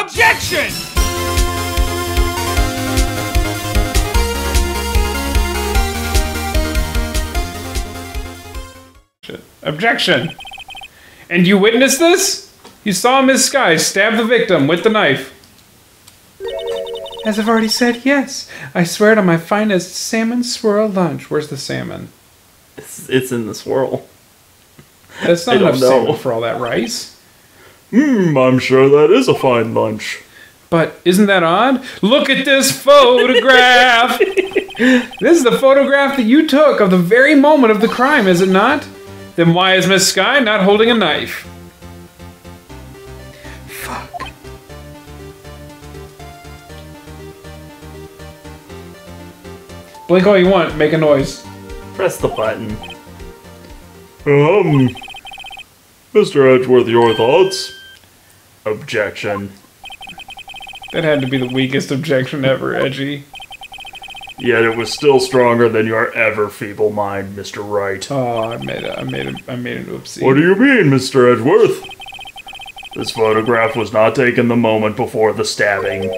Objection! Objection! And you witnessed this? You saw Miss Sky stab the victim with the knife. As I've already said, yes. I swear it on my finest salmon swirl lunch. Where's the salmon? It's in the swirl. That's not enough salmon for all that rice. I'm sure that is a fine lunch. But isn't that odd? Look at this photograph! This is the photograph that you took of the very moment of the crime, is it not? Then why is Miss Sky not holding a knife? Fuck. Blink all you want, make a noise. Press the button. Mr. Edgeworth, your thoughts? Objection. That had to be the weakest objection ever, Edgy. Yet it was still stronger than your ever feeble mind, Mr. Wright. Oh, I made an oopsie. What do you mean, Mr. Edgeworth? This photograph was not taken the moment before the stabbing.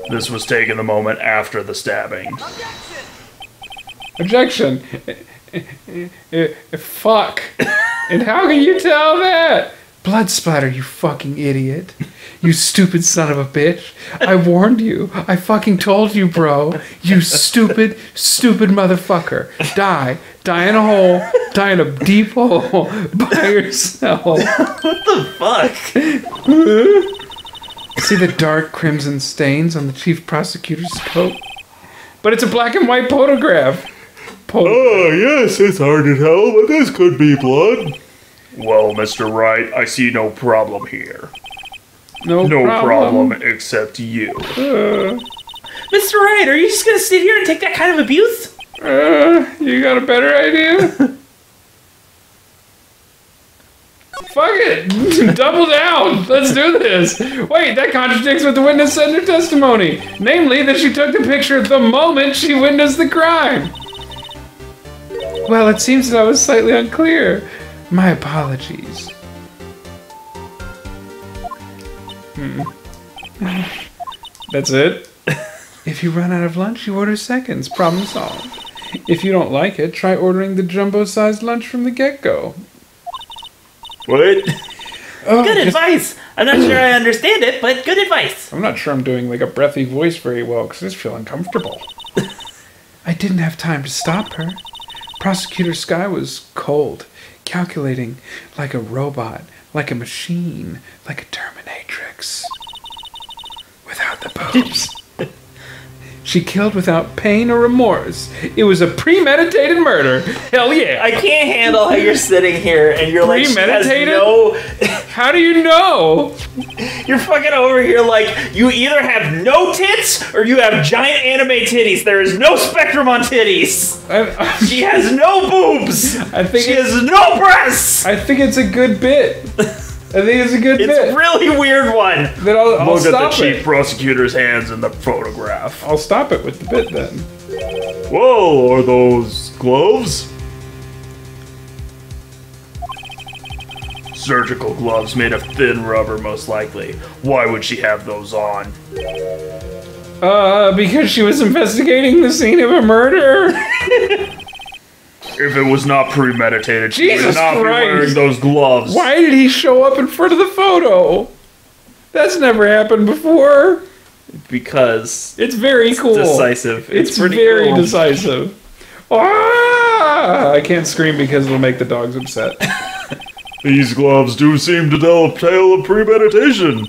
This was taken the moment after the stabbing. Objection! Fuck. And how can you tell that? Blood splatter, you fucking idiot. You stupid son of a bitch. I warned you. I fucking told you, bro. You stupid, stupid motherfucker. Die. Die in a hole. Die in a deep hole. By yourself. What the fuck? See the dark crimson stains on the chief prosecutor's coat? But it's a black and white photograph. Oh, yes, it's hard to tell, but this could be blood. Well, Mr. Wright, I see no problem here. No problem except you. Mr. Wright, are you just gonna sit here and take that kind of abuse? You got a better idea? Fuck it! Double down! Let's do this! Wait, that contradicts what the witness said in her testimony. Namely, that she took the picture the moment she witnessed the crime. Well, it seems that I was slightly unclear. My apologies. That's it? If you run out of lunch, you order seconds. Problem solved. If you don't like it, try ordering the jumbo-sized lunch from the get-go. What? Oh, good advice! I'm not sure I understand it, but good advice. I'm not sure I'm doing like a breathy voice very well because I just feel uncomfortable. I didn't have time to stop her. Prosecutor Sky was cold, calculating, like a robot, like a machine, like a Terminatrix. Without the boobs. She killed without pain or remorse. It was a premeditated murder. Hell yeah. I can't handle how you're sitting here and you're like, premeditated? no... How do you know? You're fucking over here like, you either have no tits or you have giant anime titties. There is no spectrum on titties. She has no boobs. She has no breasts. I think it's a good bit. I think it's a good bit. It's a really weird one. Then I'll Look stop at the it. chief prosecutor's hands in the photograph. I'll stop it with the bit then. Whoa, are those gloves? Surgical gloves made of thin rubber, most likely. Why would she have those on? Because she was investigating the scene of a murder. If it was not premeditated, she would Jesus not be wearing Christ. those gloves. Why did he show up in front of the photo? That's never happened before. Because It's very cool. decisive. It's pretty very cool. decisive. Ah! I can't scream because it'll make the dogs upset. These gloves do seem to tell a tale of premeditation.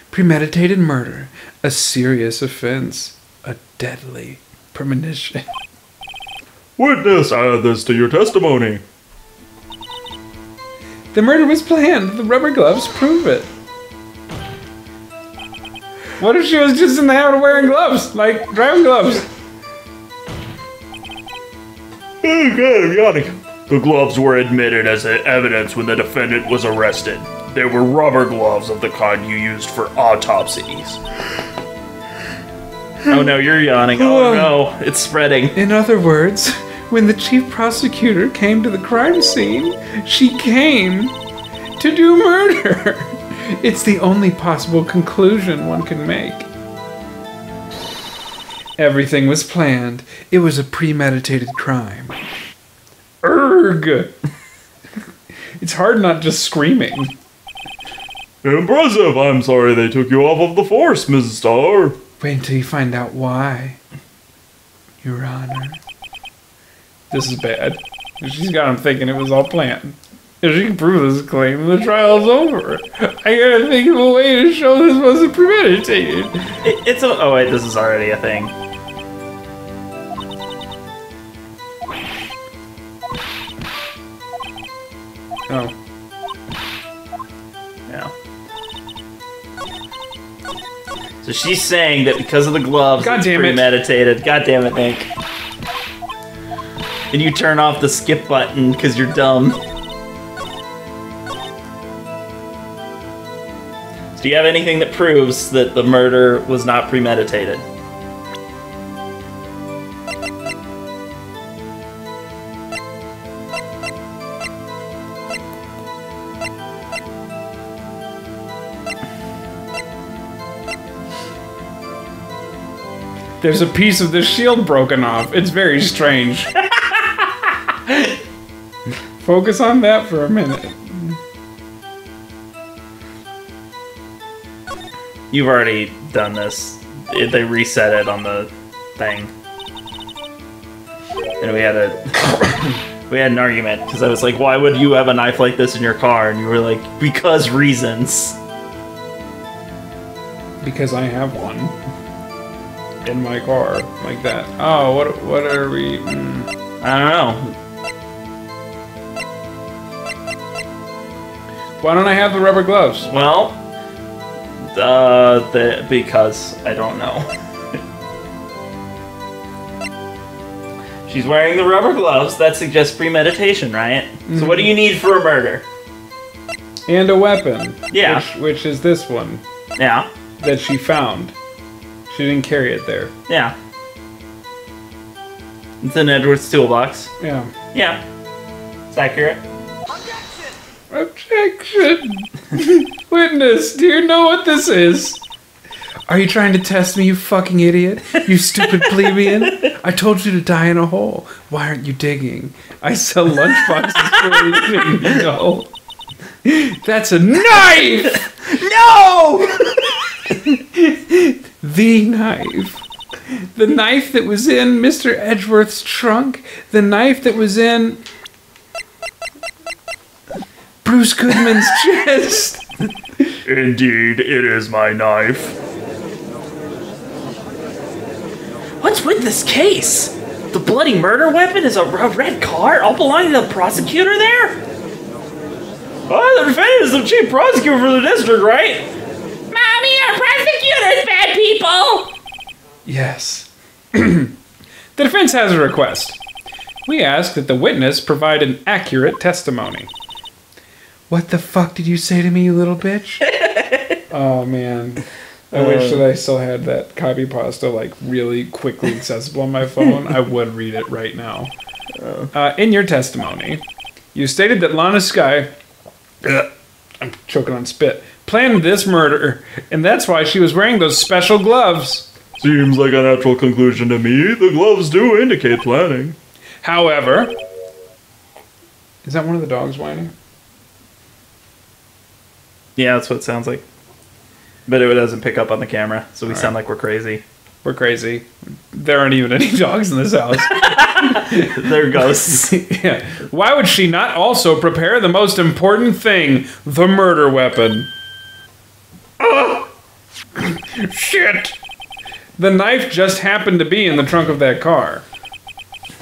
Premeditated murder. A serious offense. A deadly premonition. Witness, add this to your testimony. The murder was planned. The rubber gloves prove it. What if she was just in the habit of wearing gloves? Like driving gloves? Oh god, I'm yawning. The gloves were admitted as evidence when the defendant was arrested. They were rubber gloves of the kind you used for autopsies. Oh no, you're yawning. Oh no, it's spreading. In other words, when the chief prosecutor came to the crime scene, she came to do murder. It's the only possible conclusion one can make. Everything was planned. It was a premeditated crime. Urgh! It's hard not just screaming. Impressive. I'm sorry they took you off of the force, Mrs. Starr. Wait until you find out why, Your Honor. This is bad. She's got him thinking it was all planned. If she can prove this claim, the trial's over. I gotta think of a way to show this wasn't premeditated. Oh wait, this is already a thing. Oh. Yeah. So she's saying that because of the gloves, God it's damn it. premeditated. God damn it, Nick. And you turn off the skip button because you're dumb. So do you have anything that proves that the murder was not premeditated? There's a piece of the shield broken off. It's very strange. Focus on that for a minute. You've already done this. They reset it on the thing. And we had an argument because I was like, why would you have a knife like this in your car? And you were like, because reasons. Because I have one in my car like that. Oh, what are we? I don't know. Why don't I have the rubber gloves? Well, because I don't know. She's wearing the rubber gloves. That suggests premeditation, right? Mm-hmm. So what do you need for a murder? And a weapon. Yeah. Which is this one. Yeah. That she found. She didn't carry it there. Yeah. It's in Edward's toolbox. Yeah. Yeah. It's accurate. Objection! Witness, do you know what this is? Are you trying to test me, you fucking idiot? You stupid plebeian? I told you to die in a hole. Why aren't you digging? I sell lunchboxes for a living, you know. That's a knife! No! The knife. The knife that was in Mr. Edgeworth's trunk. The knife that was in Bruce Goodman's chest. Indeed, it is my knife. What's with this case? The bloody murder weapon is a red car, all belonging to the prosecutor there? Oh, the defendant is the chief prosecutor for the district, right? Mommy, our prosecutor's bad people! Yes. The defense has a request. We ask that the witness provide an accurate testimony. What the fuck did you say to me, you little bitch? Oh, man. I wish that I still had that copy pasta, like, really quickly accessible on my phone. I would read it right now. In your testimony, you stated that Lana Skye... I'm choking on spit. Planned this murder, and that's why she was wearing those special gloves. Seems like a natural conclusion to me. The gloves do indicate planning. However... Is that one of the dogs whining? Yeah, that's what it sounds like. But it doesn't pick up on the camera, so we sound like we're crazy. We're crazy. There aren't even any dogs in this house. They're ghosts. Yeah. Why would she not also prepare the most important thing, the murder weapon? Oh! Shit! The knife just happened to be in the trunk of that car.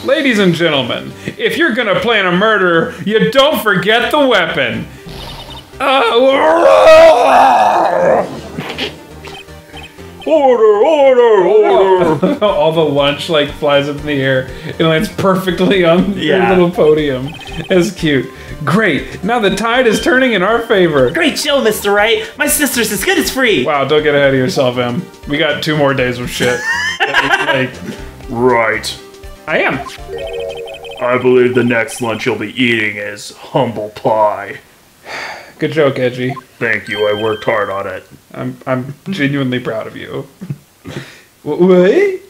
Ladies and gentlemen, if you're gonna plan a murder, you don't forget the weapon. Order! All the lunch like flies up in the air and lands perfectly on their little podium. That's cute. Great. Now the tide is turning in our favor. Great show, Mr. Wright. My sister's as good as free. Wow, don't get ahead of yourself, Em. We got 2 more days of shit. Right. I am. I believe the next lunch you'll be eating is humble pie. Good joke, Edgy. Thank you, I worked hard on it. I'm genuinely proud of you. What?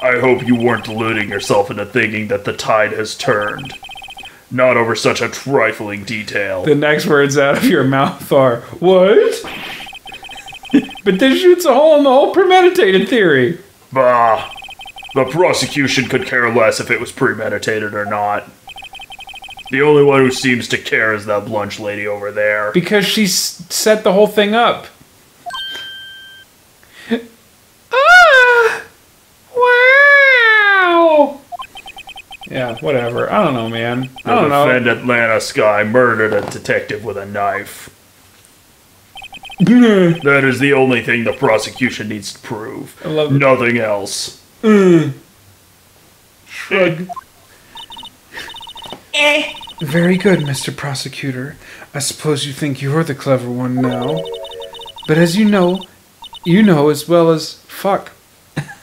I hope you weren't deluding yourself into thinking that the tide has turned. Not over such a trifling detail. The next words out of your mouth are, what? But this shoots a hole in the whole premeditated theory. Bah. The prosecution could care less if it was premeditated or not. The only one who seems to care is that lunch lady over there. Because she set the whole thing up. Ah! Wow! Yeah, whatever. I don't know, man. I don't know. The defendant, Atlanta Sky, murdered a detective with a knife. That is the only thing the prosecution needs to prove. I love it. Nothing else. Shrug. Very good, Mr. Prosecutor. I suppose you think you're the clever one now. But as you know as well as... Fuck.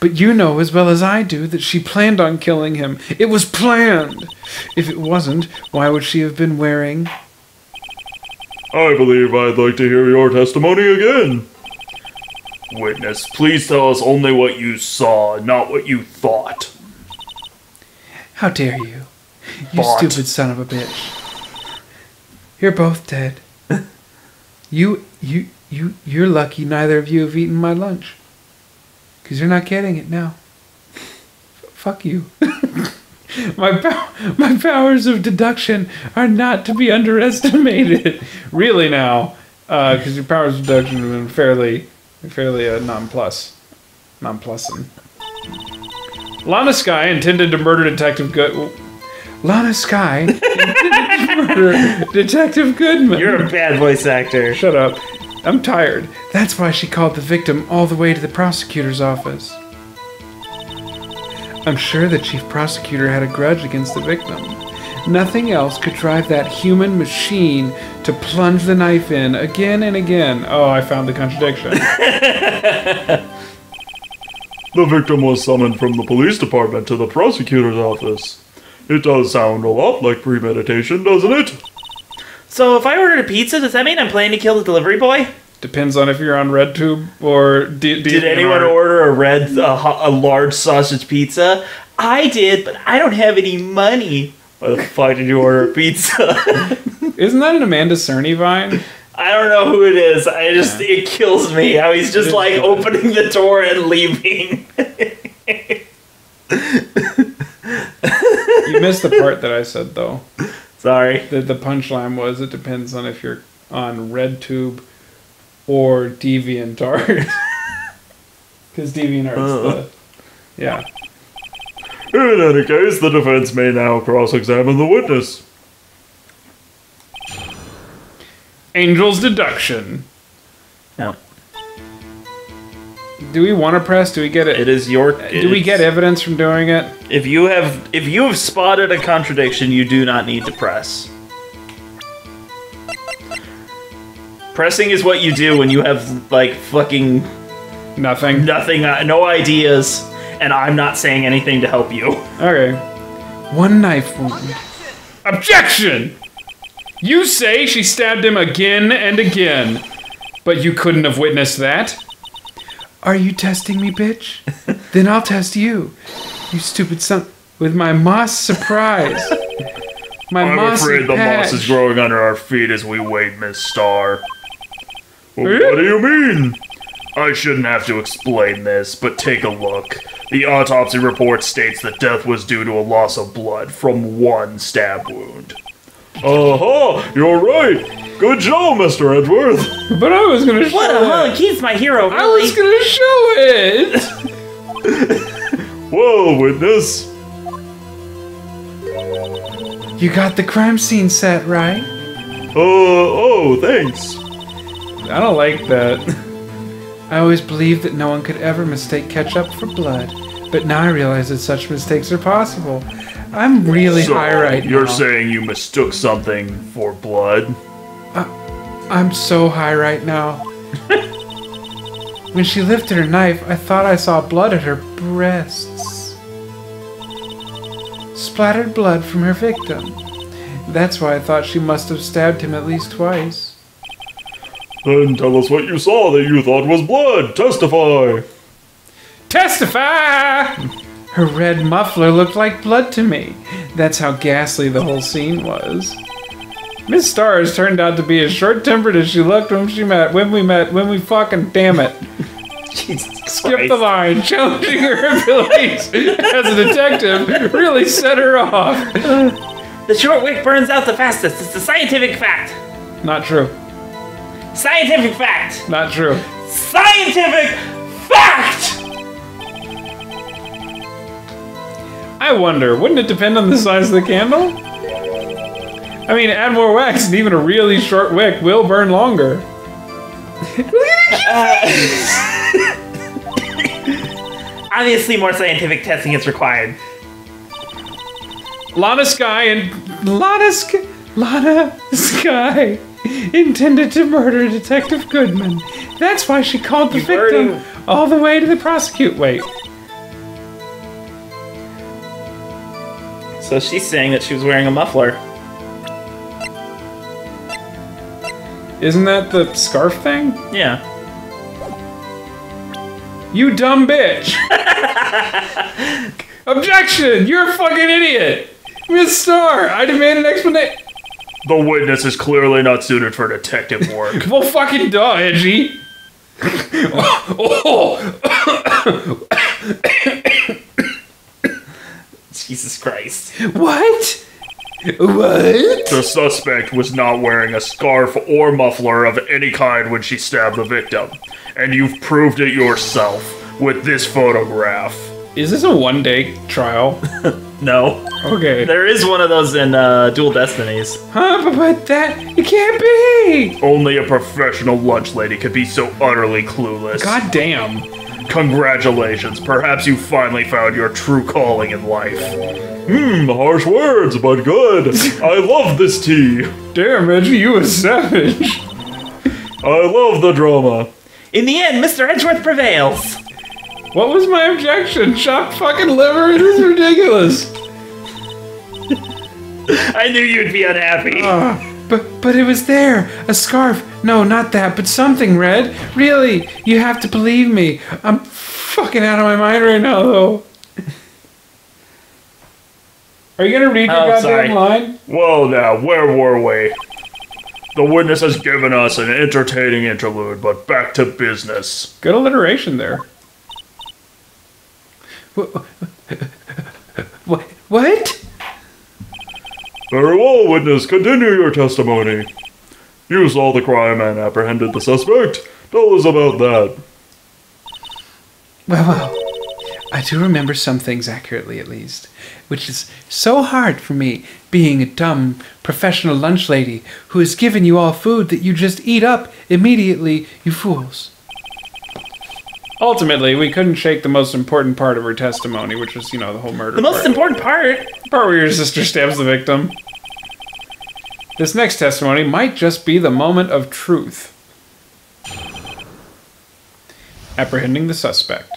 But you know as well as I do that she planned on killing him. It was planned! If it wasn't, why would she have been wearing... I believe I'd like to hear your testimony again. Witness, please tell us only what you saw, not what you thought. How dare you? You Bought. stupid son of a bitch. You're both dead. You're lucky neither of you have eaten my lunch. Because you're not getting it now. Fuck you. My powers of deduction are not to be underestimated. Really now. Because your powers of deduction have been fairly nonplussing. Lana Sky intended to murder Detective Lana Sky intended to murder Detective Goodman. You're a bad voice actor. Shut up. I'm tired. That's why she called the victim all the way to the prosecutor's office. I'm sure the chief prosecutor had a grudge against the victim. Nothing else could drive that human machine to plunge the knife in again and again. Oh, I found the contradiction. The victim was summoned from the police department to the prosecutor's office. It does sound a lot like premeditation, doesn't it? So if I ordered a pizza, does that mean I'm planning to kill the delivery boy? Depends on if you're on RedTube or... Did anyone order a large sausage pizza? I did, but I don't have any money. Why the fuck did you order a pizza? Isn't that an Amanda Cerny vine? I don't know who it is. It kills me how he's just like opening the door and leaving. You missed the part that I said, though. Sorry. The punchline was, it depends on if you're on RedTube or DeviantArt. Because DeviantArt's the... Yeah. In any case, the defense may now cross-examine the witness. Angel's deduction. No. Do we want to press? Do we get it? It is your... Do we get evidence from doing it? If you have spotted a contradiction, you do not need to press. Pressing is what you do when you have, like, fucking... Nothing. No ideas, and I'm not saying anything to help you. Okay. One knife wound. Objection! You say she stabbed him again and again, but you couldn't have witnessed that. Are you testing me, bitch? Then I'll test you. You stupid son... With my moss surprise. I'm afraid the moss is growing under our feet as we wait, Miss Starr. Well, what do you mean? I shouldn't have to explain this, but take a look. The autopsy report states that death was due to a loss of blood from one stab wound. Uh-huh, you're right. Good job, Mr. Edgeworth. But I was gonna show What a hunk, he's my hero, really. I was gonna show it. Well, witness. You got the crime scene set, right? Oh, thanks. I don't like that. I always believed that no one could ever mistake ketchup for blood, but now I realize that such mistakes are possible. I'm really high right now. You're saying you mistook something for blood? I'm so high right now. When she lifted her knife, I thought I saw blood at her breasts. Splattered blood from her victim. That's why I thought she must have stabbed him at least twice. Then tell us what you saw that you thought was blood. Testify! Testify! Her red muffler looked like blood to me. That's how ghastly the whole scene was. Miss Stars turned out to be as short-tempered as she looked when we fucking, damn it. Jesus Skip Christ. the line. Challenging her abilities as a detective really set her off. The short wick burns out the fastest. It's a scientific fact. Not true. Scientific fact. Not true. Scientific fact! I wonder, wouldn't it depend on the size of the candle? I mean, add more wax and even a really short wick will burn longer. Obviously, more scientific testing is required. Lana Sky intended to murder Detective Goodman. That's why she called the victim all the way to the prosecute. Wait. So she's saying that she was wearing a muffler. Isn't that the scarf thing? Yeah. You dumb bitch! Objection! You're a fucking idiot! Miss Star, I demand an explanation. The witness is clearly not suited for detective work. Well, fucking duh, Edgy. Jesus Christ. What? What? The suspect was not wearing a scarf or muffler of any kind when she stabbed the victim. And you've proved it yourself with this photograph. Is this a one-day trial? No. Okay. There is one of those in Dual Destinies. Huh? But that... It can't be! Only a professional lunch lady could be so utterly clueless. God damn. Congratulations, perhaps you finally found your true calling in life. Harsh words, but good. I love this tea. Damn, Edgy, you a savage. I love the drama. In the end, Mr. Edgeworth prevails. What was my objection? Chopped fucking liver? This is ridiculous. I knew you'd be unhappy. But it was there. A scarf. No, not that, but something red. Really, you have to believe me. I'm fucking out of my mind right now, though. Are you gonna read your goddamn line? Well now, where were we? The witness has given us an entertaining interlude, but back to business. Good alliteration there. What? Very well, witness, continue your testimony. You saw the crime and apprehended the suspect. Tell us about that. Well, I do remember some things accurately, at least, which is so hard for me, being a dumb professional lunch lady who has given you all food that you just eat up immediately, you fools. Ultimately, we couldn't shake the most important part of her testimony, which was, the whole murder The most important part? The part where your sister stabs the victim. This next testimony might just be the moment of truth. Apprehending the suspect.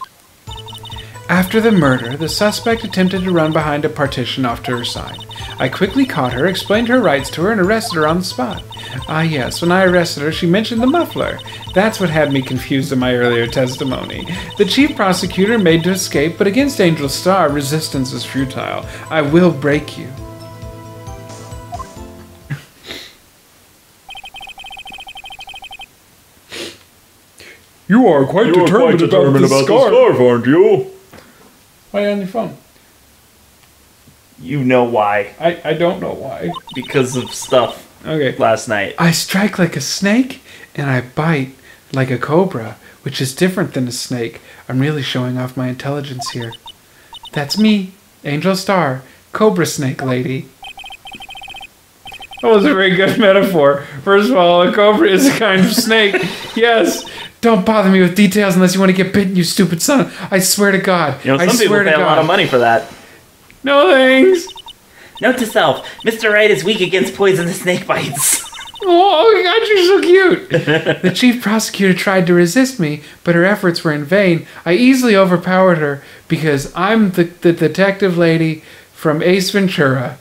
After the murder, the suspect attempted to run behind a partition off to her side. I quickly caught her, explained her rights to her, and arrested her on the spot. Ah yes, when I arrested her, she mentioned the muffler. That's what had me confused in my earlier testimony. The chief prosecutor made to escape, but against Angel Star, resistance is futile. I will break you. You are quite determined about the scarf, aren't you? Why are you on your phone? You know why. I don't know why. Because of stuff last night. I strike like a snake, and I bite like a cobra, which is different than a snake. I'm really showing off my intelligence here. That's me, Angel Star, Cobra Snake Lady. That was a very good metaphor. First of all, a cobra is a kind of snake. Yes. Don't bother me with details unless you want to get bitten, you stupid son. I swear to God. Some people pay a lot of money for that. No thanks. Note to self, Mr. Wright is weak against poisonous snake bites. Oh, God, you're so cute. The chief prosecutor tried to resist me, but her efforts were in vain. I easily overpowered her because I'm the detective lady from Ace Ventura.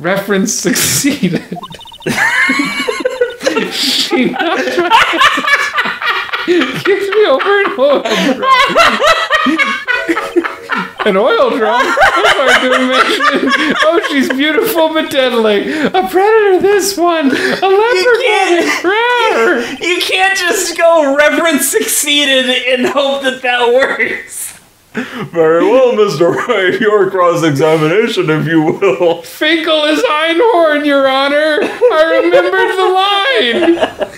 Reference succeeded. She knocked my kicked me over an oil drum. An oil drum? Oh, she's beautiful but deadly. A predator, this one. A leopard. You can't just go reference succeeded and hope that works. Very well, Mr. Wright. Your cross-examination, if you will. Finkel is Einhorn, Your Honor. I remembered the line.